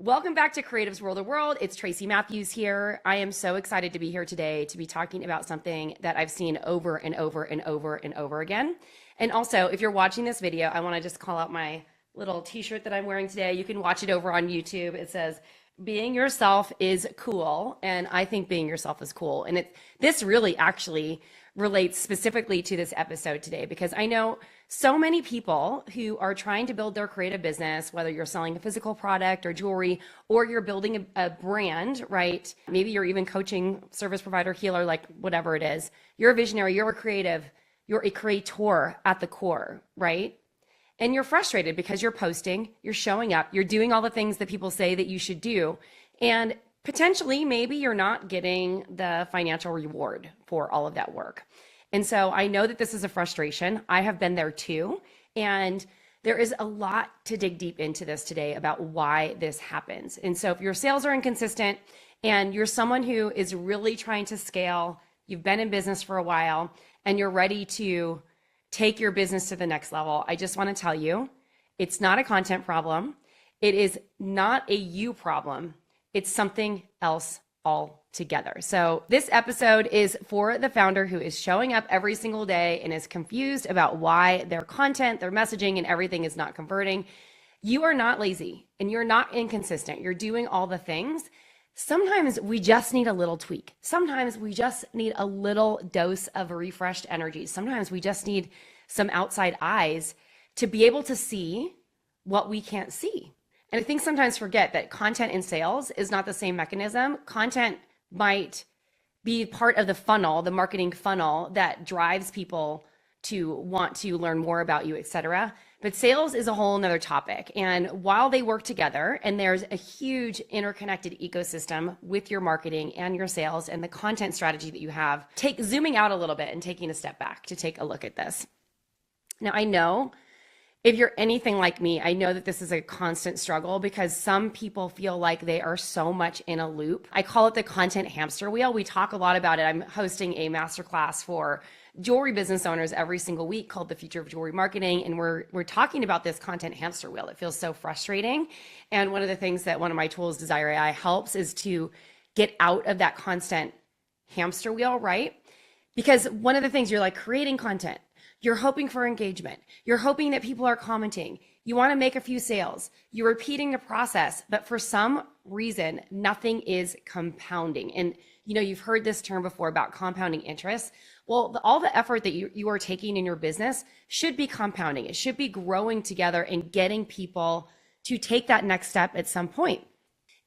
Welcome back to Creatives Rule the World. It's Tracy Matthews here. I am so excited to be here today to be talking about something that I've seen over and over and over and over again. And also, if you're watching this video, I want to just call out my little t-shirt that I'm wearing today. You can watch it over on YouTube. It says, being yourself is cool. And I think being yourself is cool. And this really actually relates specifically to this episode today, because I know so many people who are trying to build their creative business, whether you're selling a physical product or jewelry, or you're building a brand, right? Maybe you're even coaching, service provider, healer, like whatever it is. You're a visionary, you're a creative, you're a creator at the core, right? And you're frustrated because you're posting, you're showing up, you're doing all the things that people say that you should do. And potentially, maybe you're not getting the financial reward for all of that work. And so I know that this is a frustration. I have been there too. And there is a lot to dig deep into this today about why this happens. And so if your sales are inconsistent and you're someone who is really trying to scale, you've been in business for a while, and you're ready to take your business to the next level, I just want to tell you, it's not a content problem. It is not a you problem. It's something else altogether. So this episode is for the founder who is showing up every single day and is confused about why their content, their messaging, and everything is not converting. You are not lazy and you're not inconsistent. You're doing all the things. Sometimes we just need a little tweak. Sometimes we just need a little dose of refreshed energy. Sometimes we just need some outside eyes to be able to see what we can't see. And I think sometimes forget that content in sales is not the same mechanism. Content might be part of the funnel, the marketing funnel that drives people to want to learn more about you, et cetera. But sales is a whole nother topic. And while they work together, and there's a huge interconnected ecosystem with your marketing and your sales and the content strategy that you have, zooming out a little bit and taking a step back to take a look at this. Now, I know if you're anything like me, I know that this is a constant struggle because some people feel like they are so much in a loop. I call it the content hamster wheel. We talk a lot about it. I'm hosting a masterclass for jewelry business owners every single week called The Future of Jewelry Marketing. And we're talking about this content hamster wheel. It feels so frustrating. And one of the things that one of my tools, Desire AI, helps is to get out of that constant hamster wheel, right? Because one of the things, you're like creating content. You're hoping for engagement. You're hoping that people are commenting. You want to make a few sales. You're repeating the process, but for some reason, nothing is compounding. And you've heard this term before about compounding interest. Well, all the effort that you are taking in your business should be compounding. It should be growing together and getting people to take that next step at some point.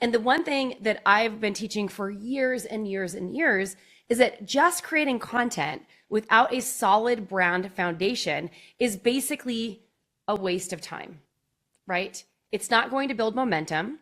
And the one thing that I've been teaching for years and years and years is that just creating content without a solid brand foundation is basically a waste of time, right? It's not going to build momentum,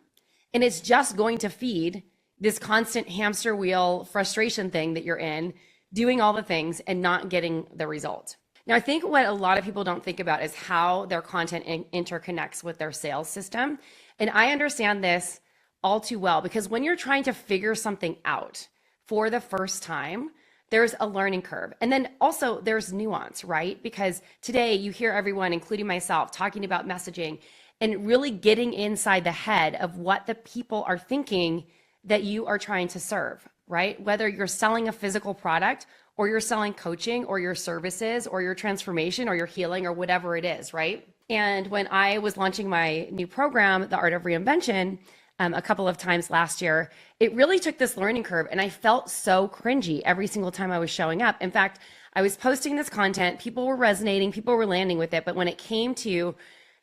and it's just going to feed this constant hamster wheel frustration thing that you're in, doing all the things and not getting the result. Now, I think what a lot of people don't think about is how their content interconnects with their sales system. And I understand this all too well, because when you're trying to figure something out for the first time, there's a learning curve. And then also there's nuance, right? Because today you hear everyone, including myself, talking about messaging and really getting inside the head of what the people are thinking that you are trying to serve, right? Whether you're selling a physical product or you're selling coaching or your services or your transformation or your healing or whatever it is, right? And when I was launching my new program, The Art of Reinvention, a couple of times last year, it really took this learning curve, and I felt so cringy every single time I was showing up. In fact, I was posting this content, people were resonating, people were landing with it, but when it came to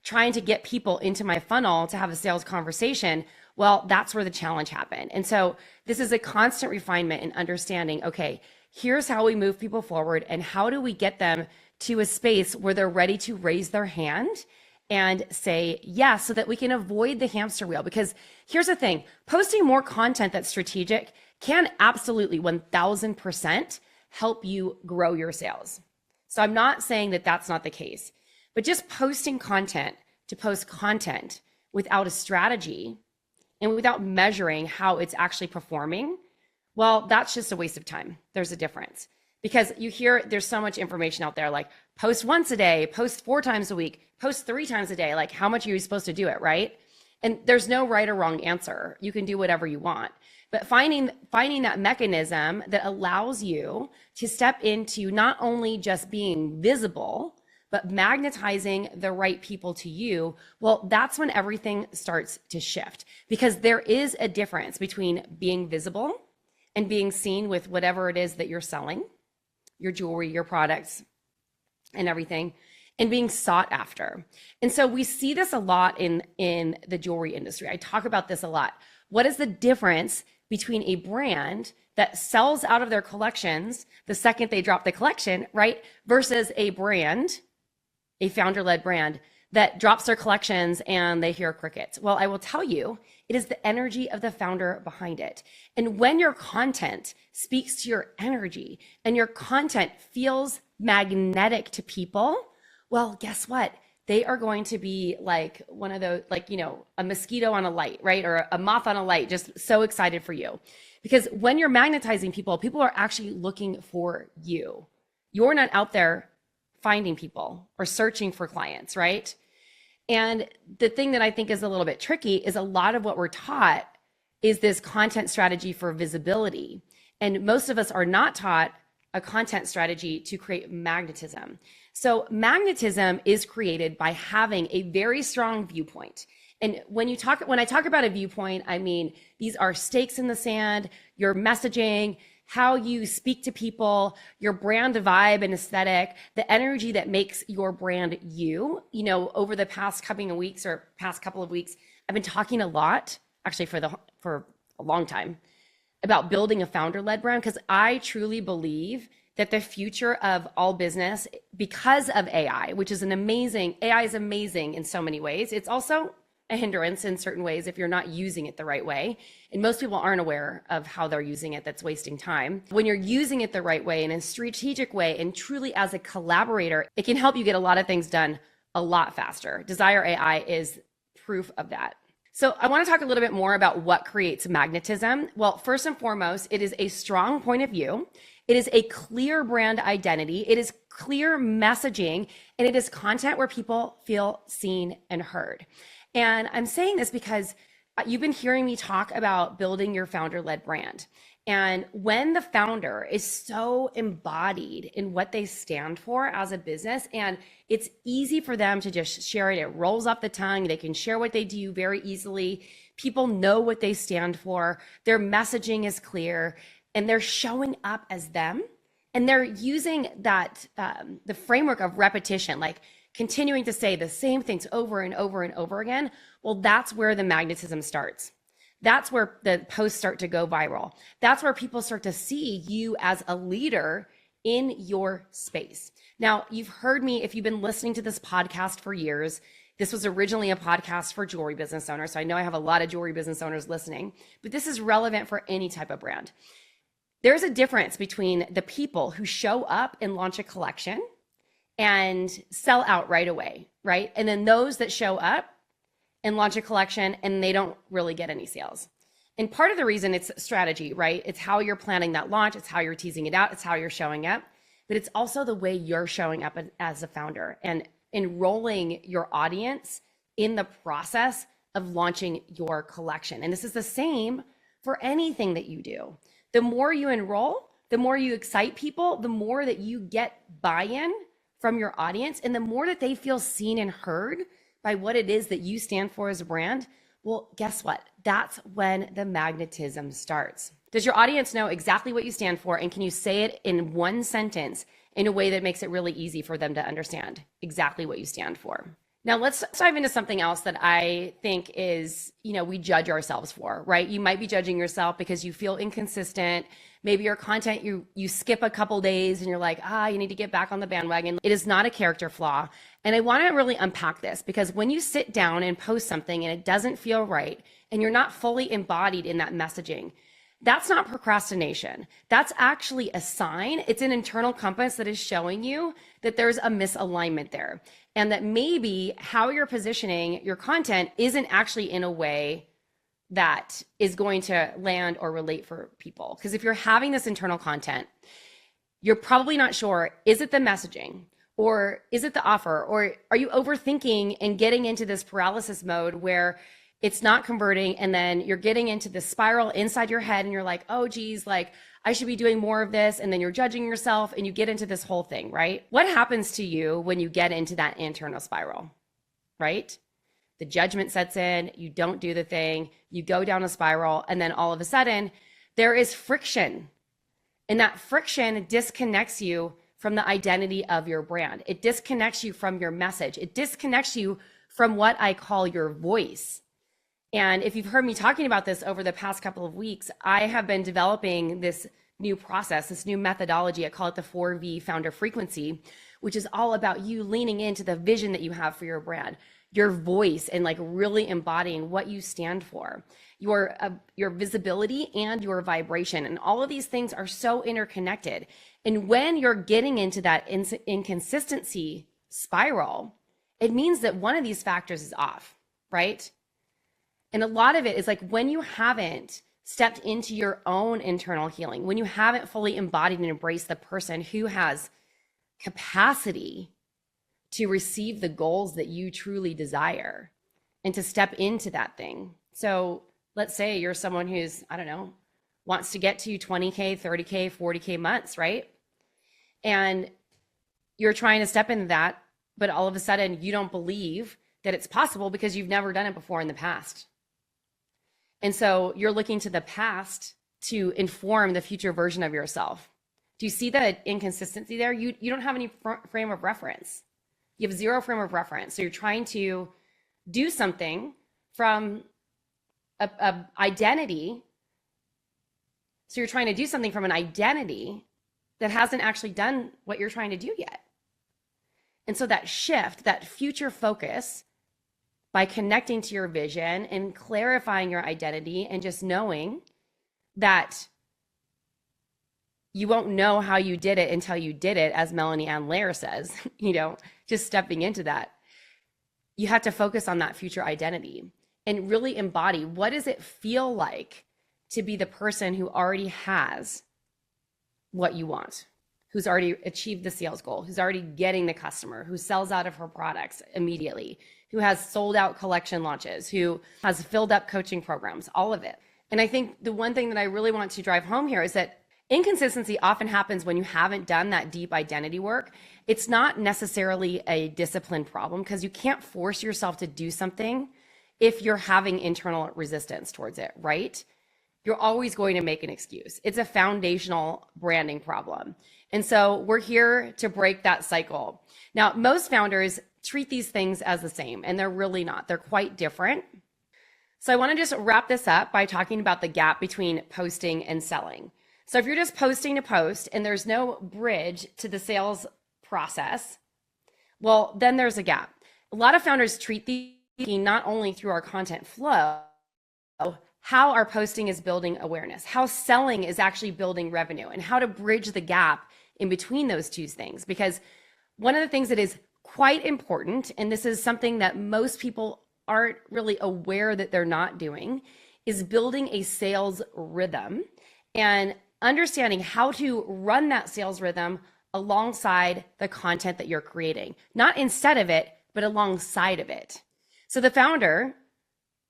trying to get people into my funnel to have a sales conversation, well, that's where the challenge happened. And so this is a constant refinement in understanding, okay, here's how we move people forward, and how do we get them to a space where they're ready to raise their hand and say yes, so that we can avoid the hamster wheel. Because here's the thing, posting more content that's strategic can absolutely 1000% help you grow your sales. So I'm not saying that that's not the case, but just posting content to post content without a strategy and without measuring how it's actually performing, well, that's just a waste of time. There's a difference. Because you hear there's so much information out there, like post once a day, post 4 times a week, post 3 times a day. Like, how much are you supposed to do it, right? And there's no right or wrong answer. You can do whatever you want. But finding that mechanism that allows you to step into not only just being visible, but magnetizing the right people to you, well, that's when everything starts to shift, because there is a difference between being visible and being seen with whatever it is that you're selling, your jewelry, your products, and everything, and being sought after. And so we see this a lot in the jewelry industry. I talk about this a lot. What is the difference between a brand that sells out of their collections the second they drop the collection, right? Versus a brand, a founder-led brand that drops their collections and they hear crickets. Well, I will tell you, it is the energy of the founder behind it. And when your content speaks to your energy and your content feels magnetic to people, well, guess what? They are going to be like one of those, like, a mosquito on a light, right? Or a moth on a light, just so excited for you. Because when you're magnetizing people, people are actually looking for you. You're not out there finding people or searching for clients, right? And the thing that I think is a little bit tricky is a lot of what we're taught is this content strategy for visibility. And most of us are not taught a content strategy to create magnetism. So magnetism is created by having a very strong viewpoint. And when I talk about a viewpoint, I mean, these are stakes in the sand, your messaging, how you speak to people, your brand vibe and aesthetic, the energy that makes your brand you. Over the past couple of weeks, I've been talking a lot, actually for a long time, about building a founder-led brand, because I truly believe that the future of all business, because of AI, which is AI is amazing in so many ways. It's also a hindrance in certain ways if you're not using it the right way. And most people aren't aware of how they're using it. That's wasting time. When you're using it the right way, in a strategic way, and truly as a collaborator, it can help you get a lot of things done a lot faster. Desire AI is proof of that. So I want to talk a little bit more about what creates magnetism. Well, first and foremost, it is a strong point of view. It is a clear brand identity. It is clear messaging, and it is content where people feel seen and heard. And I'm saying this because you've been hearing me talk about building your founder-led brand. And when the founder is so embodied in what they stand for as a business, and it's easy for them to just share it, it rolls off the tongue, they can share what they do very easily. People know what they stand for, their messaging is clear, and they're showing up as them. And they're using that, the framework of repetition, like continuing to say the same things over and over and over again. Well, that's where the magnetism starts. That's where the posts start to go viral. That's where people start to see you as a leader in your space. Now, you've heard me, if you've been listening to this podcast for years, this was originally a podcast for jewelry business owners. So I know I have a lot of jewelry business owners listening, but this is relevant for any type of brand. There's a difference between the people who show up and launch a collection and sell out right away, right? And then those that show up and launch a collection and they don't really get any sales. And part of the reason it's strategy, right? It's how you're planning that launch. It's how you're teasing it out. It's how you're showing up, but it's also the way you're showing up as a founder and enrolling your audience in the process of launching your collection. And this is the same for anything that you do. The more you enroll, the more you excite people, the more that you get buy-in from your audience, and the more that they feel seen and heard by what it is that you stand for as a brand. Well, guess what? That's when the magnetism starts. Does your audience know exactly what you stand for? And can you say it in one sentence in a way that makes it really easy for them to understand exactly what you stand for? Now let's dive into something else that I think is, we judge ourselves for, right? You might be judging yourself because you feel inconsistent. Maybe your content, you skip a couple days and you're like, you need to get back on the bandwagon. It is not a character flaw. And I want to really unpack this, because when you sit down and post something and it doesn't feel right and you're not fully embodied in that messaging, that's not procrastination. That's actually a sign. It's an internal compass that is showing you that there's a misalignment there, and that maybe how you're positioning your content isn't actually in a way that is going to land or relate for people. Because if you're having this internal content, you're probably not sure, is it the messaging? Or is it the offer? Or are you overthinking and getting into this paralysis mode where it's not converting, and then you're getting into this spiral inside your head and you're like, oh geez, like I should be doing more of this, and then you're judging yourself and you get into this whole thing, right? What happens to you when you get into that internal spiral, right? The judgment sets in, you don't do the thing, you go down a spiral, and then all of a sudden there is friction. And that friction disconnects you from the identity of your brand. It disconnects you from your message. It disconnects you from what I call your voice. And if you've heard me talking about this over the past couple of weeks, I have been developing this new process, this new methodology. I call it the 4V founder frequency, which is all about you leaning into the vision that you have for your brand, your voice, and like really embodying what you stand for, your visibility and your vibration. And all of these things are so interconnected. And when you're getting into that inconsistency spiral, it means that one of these factors is off, right? And a lot of it is like when you haven't stepped into your own internal healing, when you haven't fully embodied and embraced the person who has capacity to receive the goals that you truly desire and to step into that thing. So let's say you're someone who's, I don't know, wants to get to 20K, 30K, 40K months, right? And you're trying to step into that, but all of a sudden you don't believe that it's possible because you've never done it before in the past. And so you're looking to the past to inform the future version of yourself. Do you see the inconsistency there? You don't have any frame of reference. You have zero frame of reference. So you're trying to do something from a identity. So you're trying to do something from an identity that hasn't actually done what you're trying to do yet. And so that shift, that future focus, by connecting to your vision and clarifying your identity and just knowing that you won't know how you did it until you did it, as Melanie Ann Lair says, just stepping into that. You have to focus on that future identity and really embody, what does it feel like to be the person who already has what you want, who's already achieved the sales goal, who's already getting the customer, who sells out of her products immediately, who has sold out collection launches, who has filled up coaching programs, all of it. And I think the one thing that I really want to drive home here is that inconsistency often happens when you haven't done that deep identity work. It's not necessarily a discipline problem because you can't force yourself to do something if you're having internal resistance towards it, right? You're always going to make an excuse. It's a foundational branding problem. And so we're here to break that cycle. Now, most founders treat these things as the same, and they're really not. They're quite different. So I want to just wrap this up by talking about the gap between posting and selling. So if you're just posting to post and there's no bridge to the sales process, well, then there's a gap. A lot of founders treat these not only through our content flow, how our posting is building awareness, how selling is actually building revenue, and how to bridge the gap in between those two things. Because one of the things that is quite important, and this is something that most people aren't really aware that they're not doing, is building a sales rhythm and understanding how to run that sales rhythm alongside the content that you're creating, not instead of it, but alongside of it. So the founder,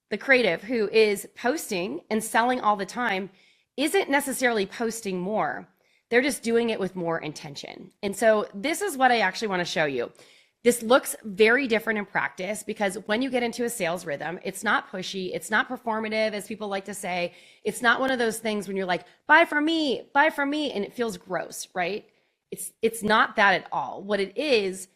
the creative who is posting and selling all the time, isn't necessarily posting more. They're just doing it with more intention. And so this is what I actually want to show you. This looks very different in practice because when you get into a sales rhythm, it's not pushy, it's not performative, as people like to say. It's not one of those things when you're like, buy from me, and it feels gross, right? It's not that at all. What it is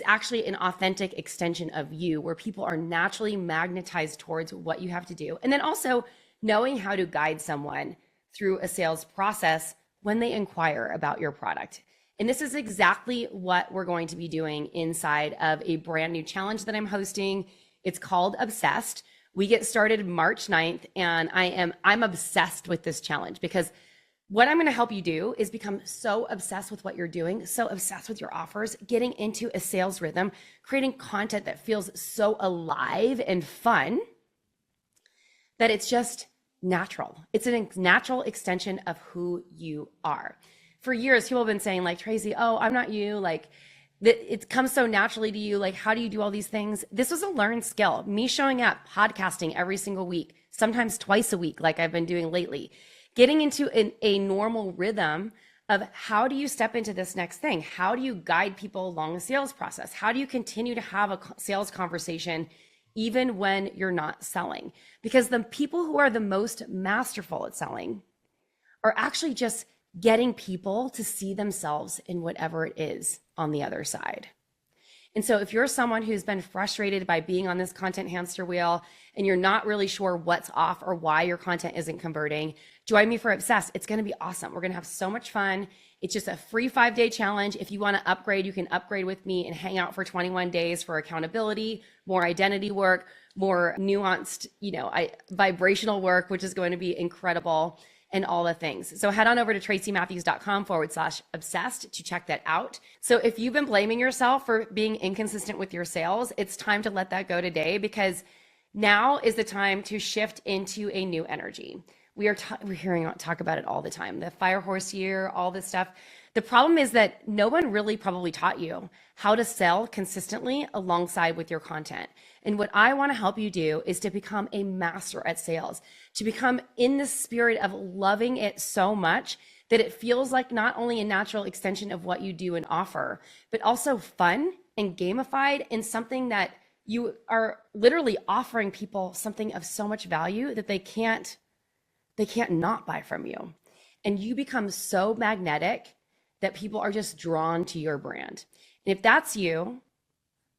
actually an authentic extension of you, where people are naturally magnetized towards what you have to do. And then also knowing how to guide someone through a sales process when they inquire about your product. And this is exactly what we're going to be doing inside of a brand new challenge that I'm hosting. It's called Obsessed. We get started March 9th, and I'm obsessed with this challenge because what I'm going to help you do is become so obsessed with what you're doing, so obsessed with your offers, getting into a sales rhythm, creating content that feels so alive and fun that it's just natural. It's a natural extension of who you are. For years, people have been saying like, Tracy, oh, I'm not you. Like, that it comes so naturally to you. Like, how do you do all these things? This was a learned skill. Me showing up, podcasting every single week, sometimes twice a week, like I've been doing lately, getting into a normal rhythm of how do you step into this next thing? How do you guide people along the sales process? How do you continue to have a sales conversation even when you're not selling? Because the people who are the most masterful at selling are actually just getting people to see themselves in whatever it is on the other side. And so if you're someone who's been frustrated by being on this content hamster wheel and you're not really sure what's off or why your content isn't converting, join me for Obsessed. It's going to be awesome. We're going to have so much fun. It's just a free 5-day challenge. If you want to upgrade, you can upgrade with me and hang out for 21 days for accountability, more identity work, more nuanced, vibrational work, which is going to be incredible, and all the things. So head on over to tracymatthews.com/obsessed to check that out. So if you've been blaming yourself for being inconsistent with your sales, it's time to let that go today, because now is the time to shift into a new energy. We're hearing talk about it all the time, the fire horse year, all this stuff. The problem is that no one really probably taught you how to sell consistently alongside with your content. And what I want to help you do is to become a master at sales, to become in the spirit of loving it so much that it feels like not only a natural extension of what you do and offer, but also fun and gamified, and something that you are literally offering people something of so much value that they can't not buy from you. And you become so magnetic that people are just drawn to your brand. And if that's you,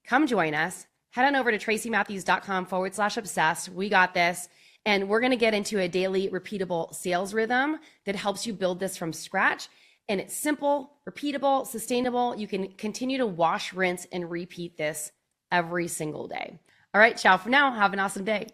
come join us. Head on over to tracymatthews.com/obsessed. We got this. And we're going to get into a daily repeatable sales rhythm that helps you build this from scratch. And it's simple, repeatable, sustainable. You can continue to wash, rinse, and repeat this every single day. All right, ciao for now. Have an awesome day.